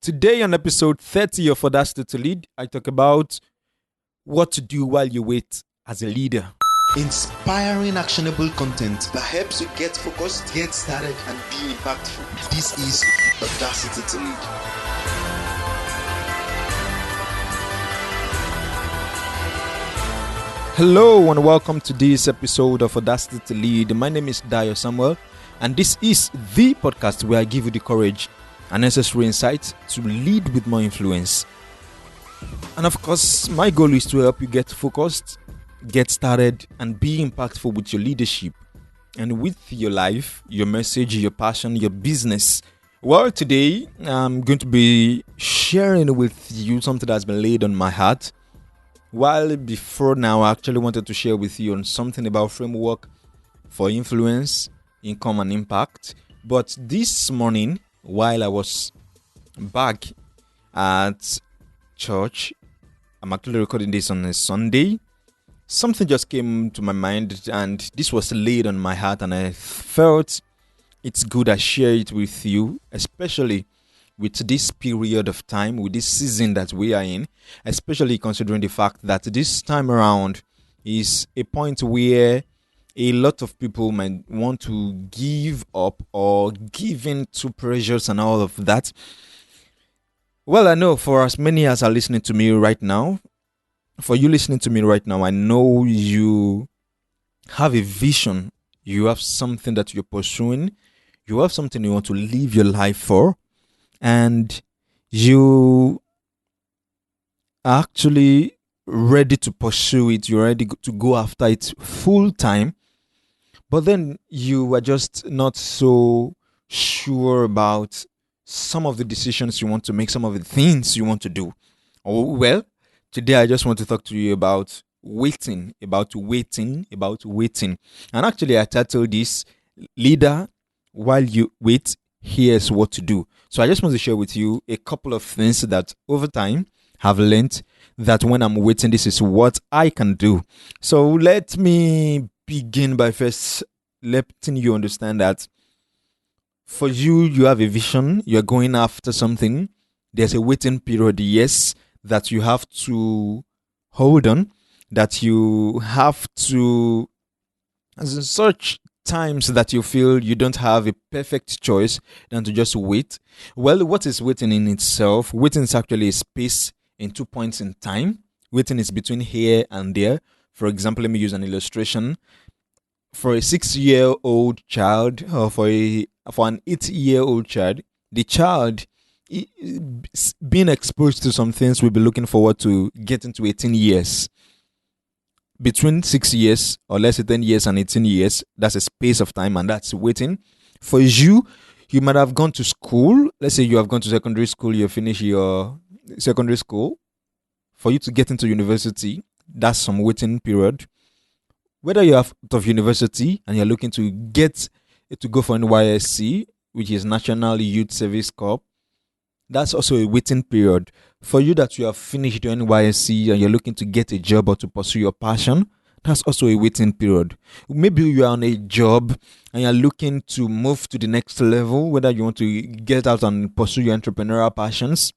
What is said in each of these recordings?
Today on episode 30 of Audacity to Lead, I talk about what to do while you wait as a leader. Inspiring, actionable content that helps you get focused, get started, and be impactful. This is Audacity to Lead. Hello and welcome to this episode of Audacity to Lead. My name is Dio Samuel, and this is the podcast where I give you the courage and necessary insight to lead with more influence. And of course, my goal is to help you get focused, get started, and be impactful with your leadership and with your life, your message, your passion, your business. Well, today I'm going to be sharing with you something that's been laid on my heart. While before now, I actually wanted to share with you on something about framework for influence, income, and impact. But this morning, while I was back at church, I'm actually recording this on a Sunday, something just came to my mind and this was laid on my heart, and I felt it's good I share it with you, especially with this period of time, with this season that we are in, especially considering the fact that this time around is a point where a lot of people might want to give up or give in to pressures and all of that. Well, I know for as many as are listening to me right now, for you listening to me right now, I know you have a vision. You have something that you're pursuing. You have something you want to live your life for. And you are actually ready to pursue it. You're ready to go after it full time. But then you are just not so sure about some of the decisions you want to make, some of the things you want to do. Oh, well, today I just want to talk to you about waiting. And actually, I titled this Leader While You Wait, Here's What to Do. So I just want to share with you a couple of things that over time have learned that when I'm waiting, this is what I can do. So let me begin by first letting you understand that for you have a vision, you're going after something. There's a waiting period, yes, that you have to hold on, that you have to, as in such times that you feel you don't have a perfect choice than to just wait. Well, what is waiting in itself? Waiting is actually a space in 2 points in time. Waiting is between here and there. For example, let me use an illustration. For a 6-year-old child, or for an 8-year-old child, the child being exposed to some things will be looking forward to getting to 18 years. Between 6 years, or let's say 10 years and 18 years, that's a space of time, and that's waiting. For you might have gone to school. Let's say you have gone to secondary school, you finish your secondary school. For you to get into university, that's some waiting period. Whether you're out of university and you're looking to get to go for NYSC, which is National Youth Service Corps, that's also a waiting period. For you that you have finished your NYSC and you're looking to get a job or to pursue your passion, that's also a waiting period. Maybe you are on a job and you're looking to move to the next level, whether you want to get out and pursue your entrepreneurial passions,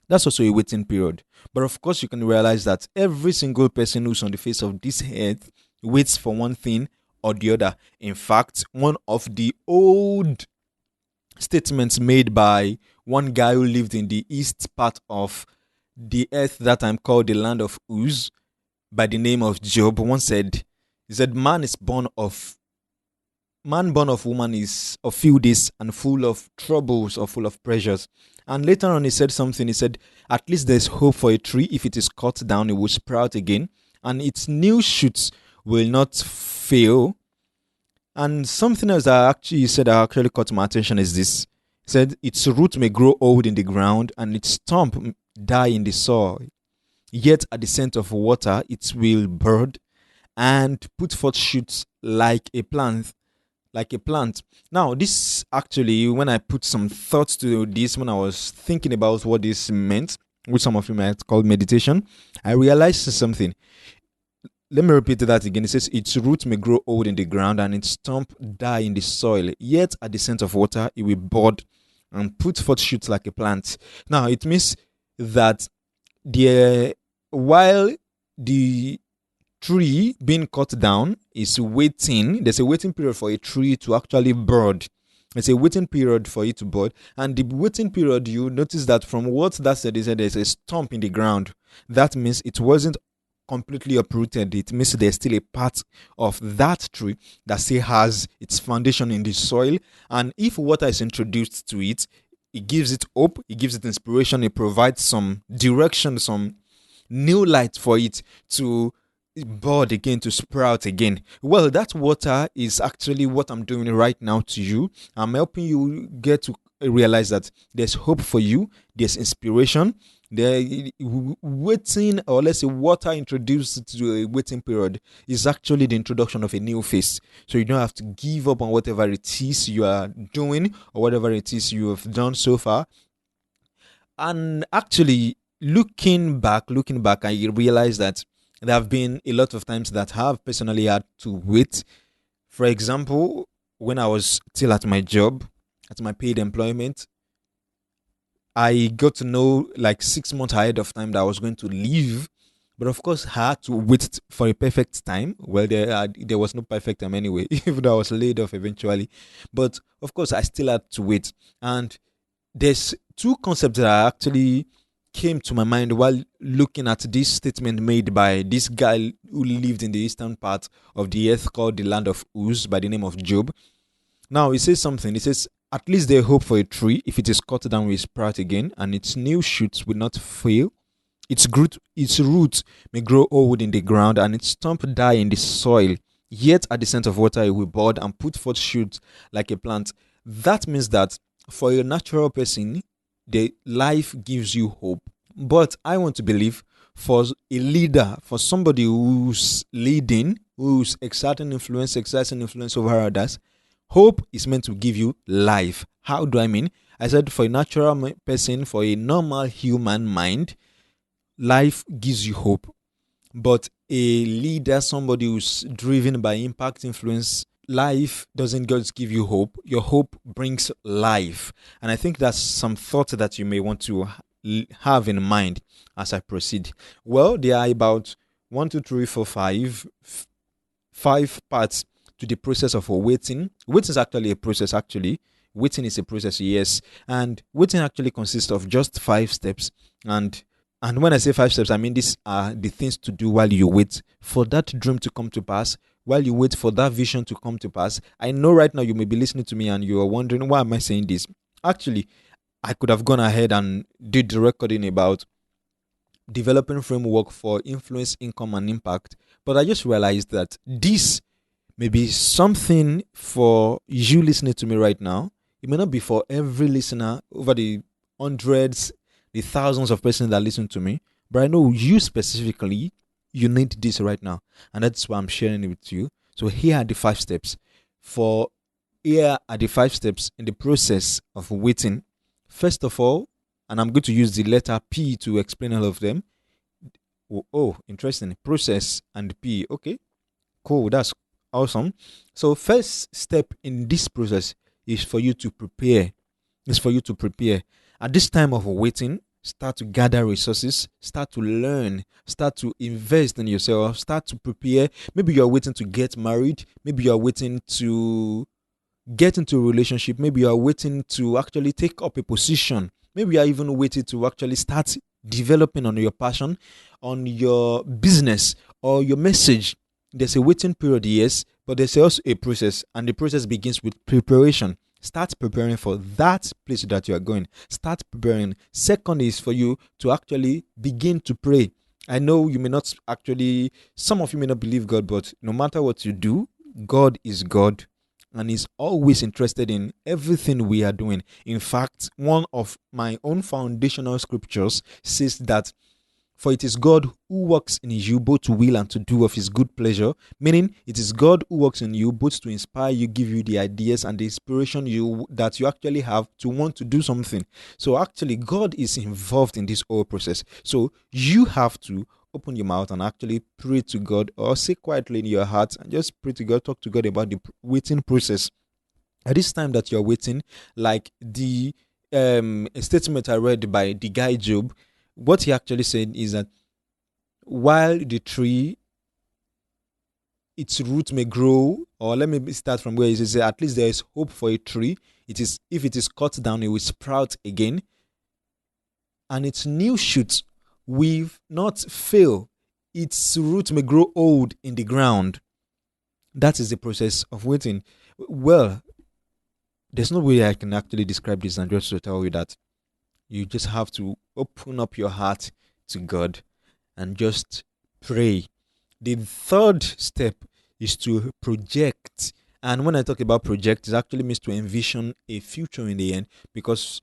that's also a waiting period. But of course, you can realize that every single person who's on the face of this earth waits for one thing or the other. In fact, one of the old statements made by one guy who lived in the east part of the earth that time called the land of Uz, by the name of Job, once said, he said, man born of woman is of few days and full of troubles or full of pressures. And later on he said something, he said, at least there's hope for a tree. If it is cut down, it will sprout again, and its new shoots will not fail. And something else that actually caught my attention is this. He said, its root may grow old in the ground and its stump die in the soil. Yet at the scent of water, it will bud and put forth shoots like a plant. Now, this actually, when I put some thoughts to this, when I was thinking about what this meant, which some of you might call meditation, I realized something. Let me repeat that again. It says, its root may grow old in the ground and its stump die in the soil. Yet at the scent of water, it will bud and put forth shoots like a plant. Now, it means that the while the tree being cut down is waiting, there's a waiting period for a tree to actually bud. It's a waiting period for it to bud. And the waiting period, you notice that from what that said, is that there's a stump in the ground. That means it wasn't completely uprooted. It means there's still a part of that tree that still has its foundation in the soil. And if water is introduced to it, it gives it hope, it gives it inspiration, it provides some direction, some new light for it to bud again, to sprout again. Well, that water is actually what I'm doing right now to you. I'm helping you get to realize that there's hope for you, there's inspiration. The waiting, or let's say water introduced to a waiting period, is actually the introduction of a new phase. So you don't have to give up on whatever it is you are doing or whatever it is you have done so far. And actually, looking back, I realized that there have been a lot of times that I have personally had to wait. For example, when I was still at my job, at my paid employment, I got to know like 6 months ahead of time that I was going to leave. But of course, I had to wait for a perfect time. Well, there was no perfect time anyway, even though I was laid off eventually. But of course, I still had to wait. And there's two concepts that actually came to my mind while looking at this statement made by this guy who lived in the eastern part of the earth called the land of Uz by the name of Job. Now, he says something. He says, at least there's hope for a tree. If it is cut down, will sprout again, and its new shoots will not fail. Its roots may grow old in the ground, and its stump die in the soil. Yet at the scent of water, it will bud and put forth shoots like a plant. That means that for a natural person, the life gives you hope. But I want to believe for a leader, for somebody who's leading, who's exerting influence over others, hope is meant to give you life. How do I mean? I said for a natural person, for a normal human mind, life gives you hope. But a leader, somebody who's driven by impact, influence, life doesn't just give you hope. Your hope brings life. And I think that's some thought that you may want to have in mind as I proceed. Well, there are about 1, 2, 3, 4, 5 parts to the process of waiting. Waiting is actually a process, actually. Waiting is a process, yes. And waiting actually consists of just 5 steps. And when I say 5 steps, I mean these are the things to do while you wait for that dream to come to pass, while you wait for that vision to come to pass. I know right now you may be listening to me and you are wondering, why am I saying this? Actually, I could have gone ahead and did the recording about developing framework for influence, income, and impact. But I just realized that this may be something for you listening to me right now. It may not be for every listener over the hundreds, the thousands of persons that listen to me. But I know you specifically, you need this right now. And that's why I'm sharing it with you. So here are the 5 steps. Here are the 5 steps in the process of waiting. First of all, and I'm going to use the letter P to explain all of them. Oh, interesting. Process and P. Okay, cool. That's awesome. So first step in this process is for you to prepare. At this time of waiting, start to gather resources, start to learn, start to invest in yourself, start to prepare. Maybe you're waiting to get married. Maybe you're waiting to get into a relationship. Maybe you are waiting to actually take up a position. Maybe you are even waiting to actually start developing on your passion, on your business, or your message. There's a waiting period, yes, but there's also a process, and the process begins with preparation. Start preparing for that place that you are going. Start preparing. Second is for you to actually begin to pray. I know you may not actually, some of you may not believe God, but no matter what you do, God is God. And is always interested in everything we are doing. In fact, one of my own foundational scriptures says that, for it is God who works in you both to will and to do of his good pleasure. Meaning, it is God who works in you both to inspire you, give you the ideas and the inspiration that you actually have to want to do something. So actually, God is involved in this whole process. So you have to open your mouth and actually pray to God, or say quietly in your heart and just pray to God, talk to God about the waiting process. At this time that you're waiting, like the a statement I read by the guy Job. What he actually said is that while the tree, its root may grow, or let me start from where he says, at least there is hope for a tree. It is, if it is cut down, it will sprout again, and its new shoots will not fail. Its root may grow old in the ground. That is the process of waiting. Well, there's no way I can actually describe this and just to tell you that you just have to open up your heart to God and just pray. The third step is to project. And when I talk about project, it actually means to envision a future in the end, because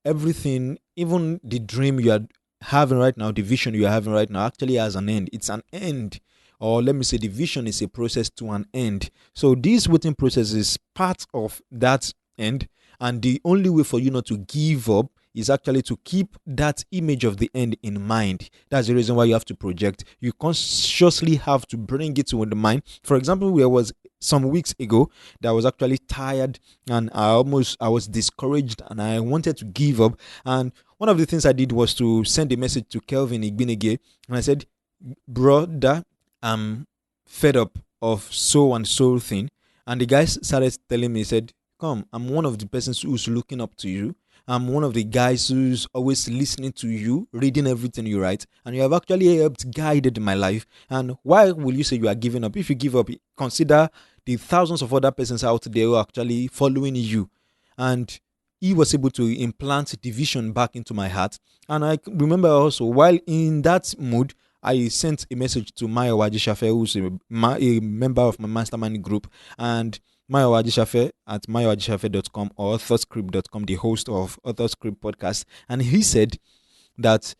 everything, even the dream you are having right now, the vision you are having right now, actually has an end. It's an end. Or let me say, the vision is a process to an end. So this waiting process is part of that end. And the only way for you not to give up is actually to keep that image of the end in mind. That's the reason why you have to project. You consciously have to bring it to the mind. For example, there was some weeks ago that I was actually tired, and I was discouraged, and I wanted to give up. And one of the things I did was to send a message to Kelvin Igbinege, and I said, brother, I'm fed up of so and so thing. And the guy started telling me, he said, come, I'm one of the persons who's looking up to you. I'm one of the guys who's always listening to you, reading everything you write, and you have actually helped guided my life. And why will you say you are giving up? If you give up, consider the thousands of other persons out there who are actually following you. And he was able to implant the vision back into my heart. And I remember also, while in that mood, I sent a message to Maya Wajishafe, who's a member of my mastermind group, and Maya Wajishafe at mayawajishafe.com or authorscript.com, the host of Authorscript podcast. And he said that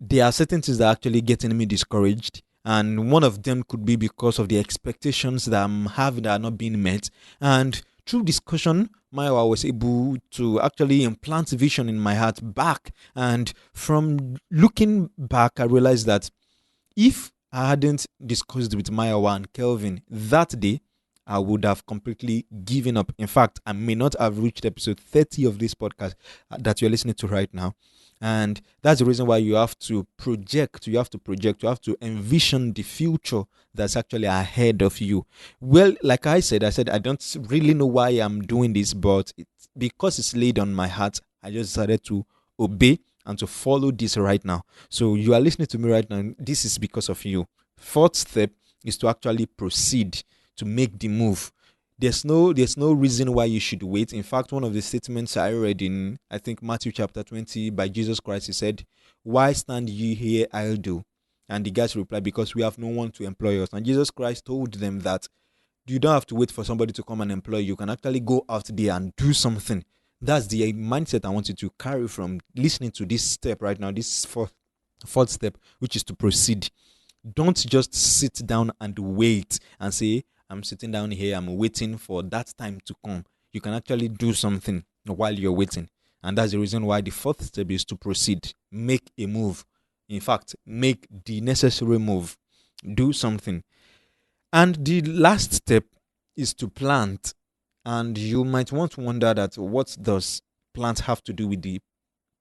there are certain things that are actually getting me discouraged. And one of them could be because of the expectations that I'm having that are not being met. And through discussion, Maya was able to actually implant vision in my heart back. And from looking back, I realized that if I hadn't discussed with Maya and Kelvin that day, I would have completely given up. In fact, I may not have reached episode 30 of this podcast that you're listening to right now. And that's the reason why you have to project, you have to envision the future that's actually ahead of you. Well, like I said, I don't really know why I'm doing this, but because it's laid on my heart, I just decided to obey and to follow this right now. So you are listening to me right now. This is because of you. Fourth step is to actually proceed, to make the move. There's no reason why you should wait. In fact, one of the statements I read in, I think, Matthew chapter 20 by Jesus Christ, he said, why stand ye here idle? And the guys replied, because we have no one to employ us. And Jesus Christ told them that you don't have to wait for somebody to come and employ you. You can actually go out there and do something. That's the mindset I want you to carry from listening to this step right now, this fourth step, which is to proceed. Don't just sit down and wait and say, I'm sitting down here, I'm waiting for that time to come. You can actually do something while you're waiting. And that's the reason why the fourth step is to proceed. Make a move. In fact, make the necessary move. Do something. And the last step is to plant. And you might want to wonder that what does plant have to do with the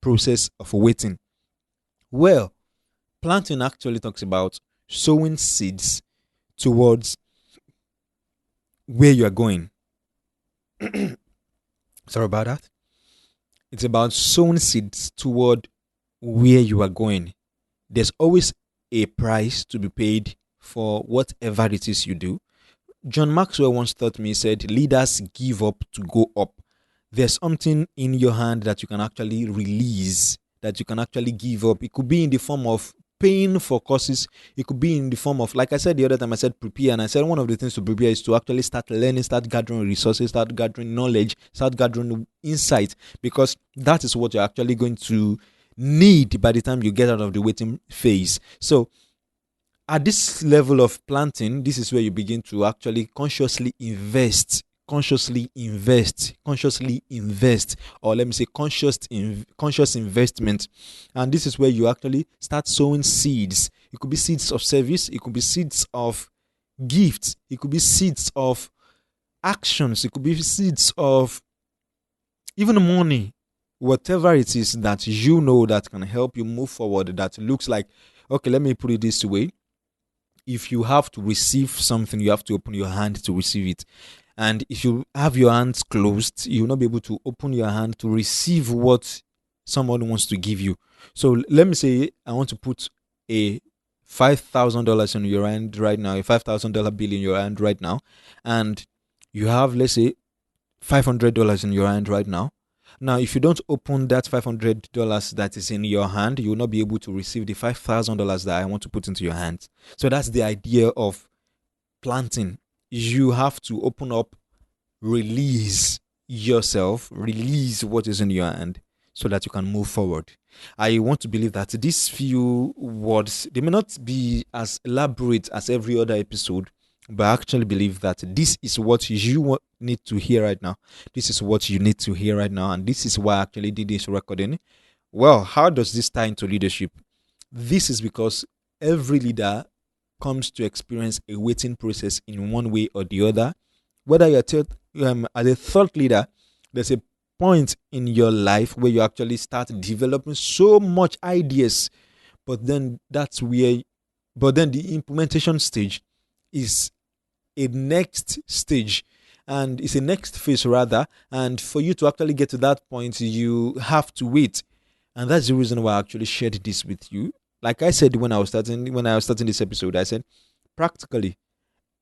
process of waiting? Well, planting actually talks about sowing seeds towards where you are going. Sorry about that. It's about sowing seeds toward where you are going. There's always a price to be paid for whatever it is you do. John Maxwell once taught me, he said, leaders give up to go up. There's something in your hand that you can actually release, that you can actually give up. It could be in the form of paying for courses. It could be in the form of, like I said the other time, I said prepare, and I said one of the things to prepare is to actually start learning, start gathering resources, start gathering knowledge, start gathering insight, because that is what you're actually going to need by the time you get out of the waiting phase. So at this level of planting, this is where you begin to actually consciously invest, or let me say conscious investment. And this is where you actually start sowing seeds. It could be seeds of service, it could be seeds of gifts, it could be seeds of actions, it could be seeds of even money. whatever it is that you know that can help you move forward, that looks like, okay, let me put it this way. If you have to receive something, you have to open your hand to receive it. And if you have your hands closed, you will not be able to open your hand to receive what someone wants to give you. So let me say I want to put a $5,000 in your hand right now, a $5,000 bill in your hand right now, and you have, let's say, $500 in your hand right now. Now, if you don't open that $500 that is in your hand, you will not be able to receive the $5,000 that I want to put into your hands. So that's the idea of planting. You have to open up, release yourself, release what is in your hand so that you can move forward. I want to believe that these few words, they may not be as elaborate as every other episode, but I actually believe that this is what you need to hear right now. This is what you need to hear right now. And this is why I actually did this recording. Well, how does this tie into leadership? This is because every leader comes to experience a waiting process in one way or the other. Whether you're as a thought leader, there's a point in your life where you actually start developing so much ideas, but then the implementation stage is a next stage, and it's a next phase rather. And for you to actually get to that point, you have to wait. And that's the reason why I actually shared this with you. Like I said when I was starting this episode, I said practically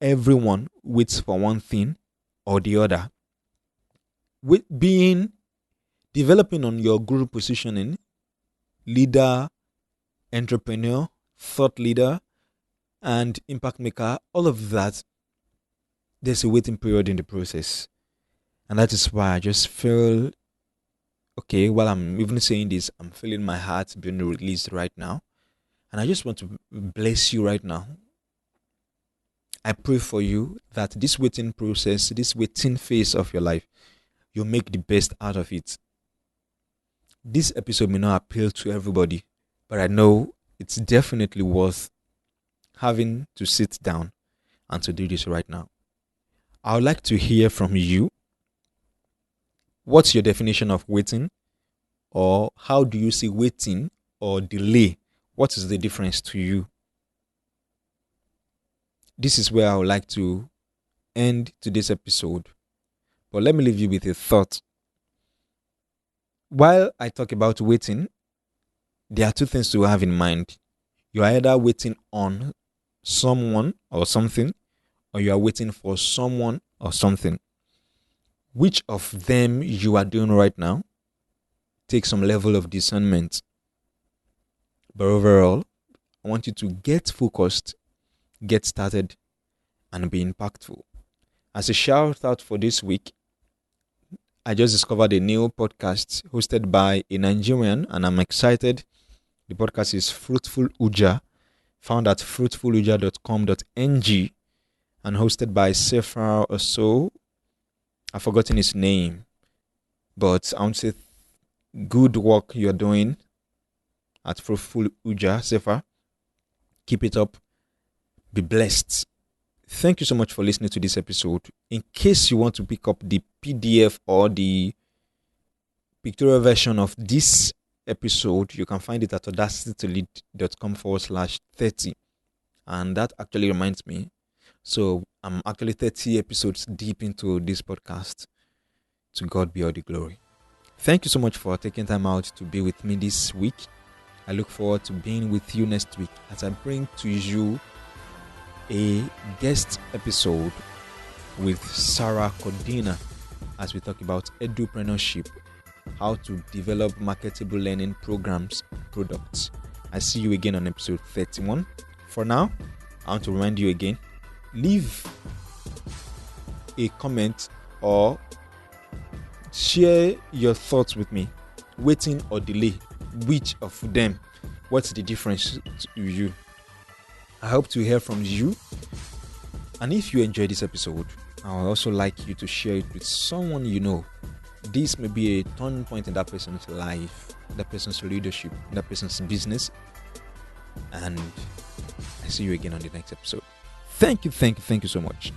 everyone waits for one thing or the other. With developing on your guru positioning, leader, entrepreneur, thought leader, and impact maker, all of that, there's a waiting period in the process. And that is why I just feel, okay, while I'm even saying this, I'm feeling my heart being released right now. And I just want to bless you right now. I pray for you that this waiting process, this waiting phase of your life, you'll make the best out of it. This episode may not appeal to everybody, but I know it's definitely worth having to sit down and to do this right now. I would like to hear from you. What's your definition of waiting? Or how do you see waiting or delay? What is the difference to you? This is where I would like to end today's episode. But let me leave you with a thought. While I talk about waiting, there are two things to have in mind. You are either waiting on someone or something, or you are waiting for someone or something. Which of them you are doing right now? Take some level of discernment. But overall, I want you to get focused, get started, and be impactful. As a shout out for this week, I just discovered a new podcast hosted by a Nigerian, and I'm excited. The podcast is Fruitful Uja, found at fruitfuluja.com.ng, and hosted by Sefer Oso. I've forgotten his name, but I want to say good work you're doing at Fruitful Uja, Sefer. Keep it up. Be blessed. Thank you so much for listening to this episode. In case you want to pick up the PDF or the pictorial version of this episode, you can find it at audacitytolead.com/30. And that actually reminds me. So I'm actually 30 episodes deep into this podcast. To God be all the glory. Thank you so much for taking time out to be with me this week. I look forward to being with you next week as I bring to you a guest episode with Sarah Cordina as we talk about edupreneurship, how to develop marketable learning programs and products. I see you again on episode 31. For now, I want to remind you again, leave a comment or share your thoughts with me. Waiting or delay, which of them? What's the difference to you? I hope to hear from you. And if you enjoyed this episode, I would also like you to share it with someone you know. This may be a turning point in that person's life, that person's leadership, that person's business. And I see you again on the next episode. Thank you so much.